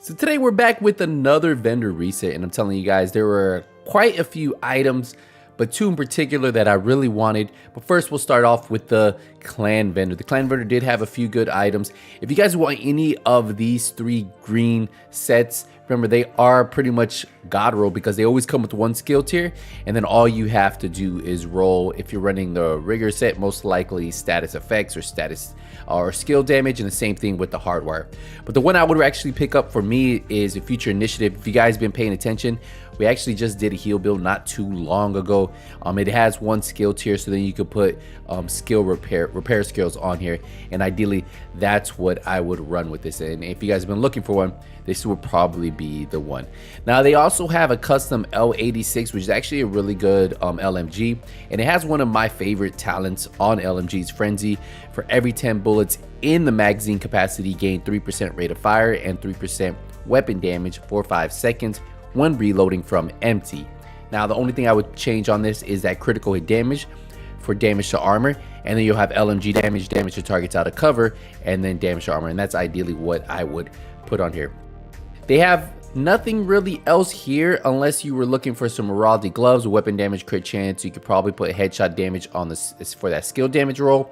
So today we're back with another vendor reset, and I'm telling you guys there were quite a few items, but two in particular that I really wanted. But first we'll start off with the clan vendor. The clan vendor did have a few good items. If you guys want any of these three green sets, remember they are pretty much god roll because they always come with one skill tier, and then all you have to do is roll. If you're running the rigger set, most likely status effects or status or skill damage, and the same thing with the hardwire. But the one I would actually pick up for me is a future initiative. If you guys been paying attention, we actually just did a heal build not too long ago. It has one skill tier, so then you could put skill repair skills on here, and ideally that's what I would run with this. And if you guys have been looking for one, this would probably be the one. Now they also have a custom L86, which is actually a really good LMG, and it has one of my favorite talents on LMG's Frenzy. For every 10 bullets in the magazine capacity, gain 3% rate of fire and 3% weapon damage for 5 seconds when reloading from empty. Now the only thing I would change on this is that critical hit damage for damage to armor, and then you'll have LMG damage, damage to targets out of cover, and then damage to armor, and that's ideally what I would put on here. They have nothing really else here unless you were looking for some Morality gloves, weapon damage, crit chance. You could probably put headshot damage on this for that skill damage roll.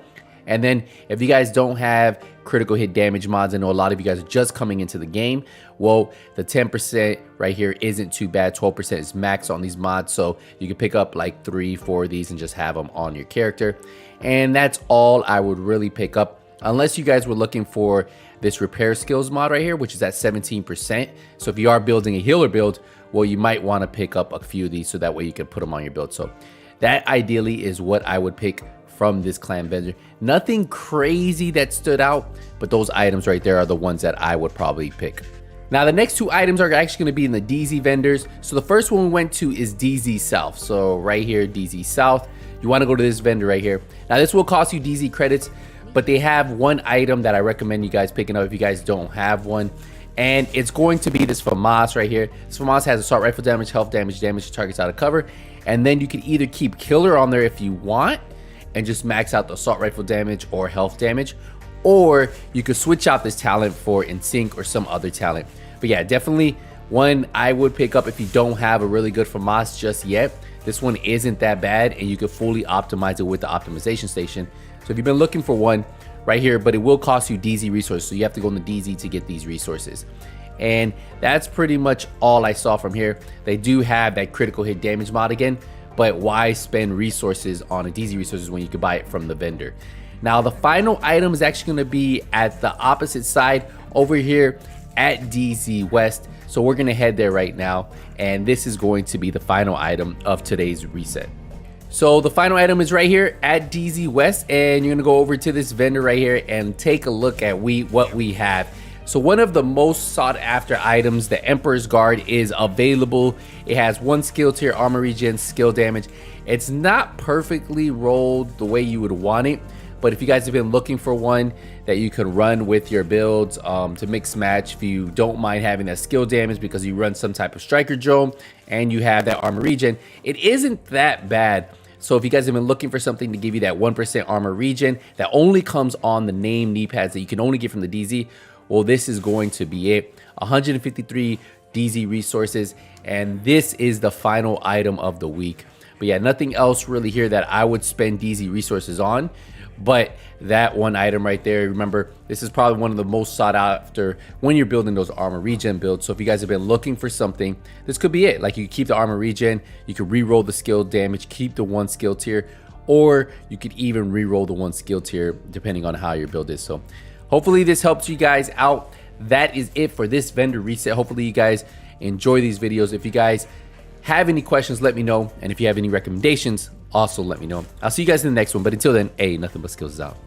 And then if you guys don't have critical hit damage mods, I know a lot of you guys are just coming into the game. Well, the 10% right here isn't too bad. 12% is max on these mods, so you can pick up like 3-4 of these and just have them on your character. And that's all I would really pick up, unless you guys were looking for this repair skills mod right here, which is at 17%. So if you are building a healer build, well, you might want to pick up a few of these so that way you can put them on your build. So that ideally is what I would pick from this clan vendor. Nothing crazy that stood out, but those items right there are the ones that I would probably pick. Now the next two items are actually going to be in the DZ vendors. So the first one we went to is DZ South. So right here, DZ South, you want to go to this vendor right here. Now this will cost you DZ credits, but they have one item that I recommend you guys picking up if you guys don't have one, and it's going to be this FAMAS right here. This FAMAS has assault rifle damage, health damage, damage to targets out of cover, and then you can either keep killer on there if you want and just max out the assault rifle damage or health damage, or you could switch out this talent for in sync or some other talent. But yeah, definitely one I would pick up if you don't have a really good FAMAS just yet. This one isn't that bad, and you could fully optimize it with the optimization station. So if you've been looking for one right here, but it will cost you DZ resources, so you have to go in the DZ to get these resources. And that's pretty much all I saw from here. They do have that critical hit damage mod again, but why spend resources on a DZ resources when you can buy it from the vendor? Now the final item is actually going to be at the opposite side over here at DZ West. So we're going to head there right now, and this is going to be the final item of today's reset. So the final item is right here at DZ West, and you're going to go over to this vendor right here and take a look at what we have. So one of the most sought after items, the Emperor's Guard, is available. It has one skill tier, armor regen, skill damage. It's not perfectly rolled the way you would want it, but if you guys have been looking for one that you can run with your builds to mix match, if you don't mind having that skill damage because you run some type of striker drone and you have that armor regen, it isn't that bad. So if you guys have been looking for something to give you that 1% armor regen that only comes on the name knee pads that you can only get from the DZ, well, this is going to be it. 153 DZ resources, and this is the final item of the week. But yeah, nothing else really here that I would spend DZ resources on, but that one item right there. Remember, this is probably one of the most sought after when you're building those armor regen builds. So if you guys have been looking for something, this could be it. Like, you keep the armor regen, you could re-roll the skill damage, keep the one skill tier, or you could even re-roll the one skill tier depending on how your build is. So hopefully this helps you guys out. That is it for this vendor reset. Hopefully you guys enjoy these videos. If you guys have any questions, let me know. And if you have any recommendations, also let me know. I'll see you guys in the next one. But until then, hey, nothing but skills is out.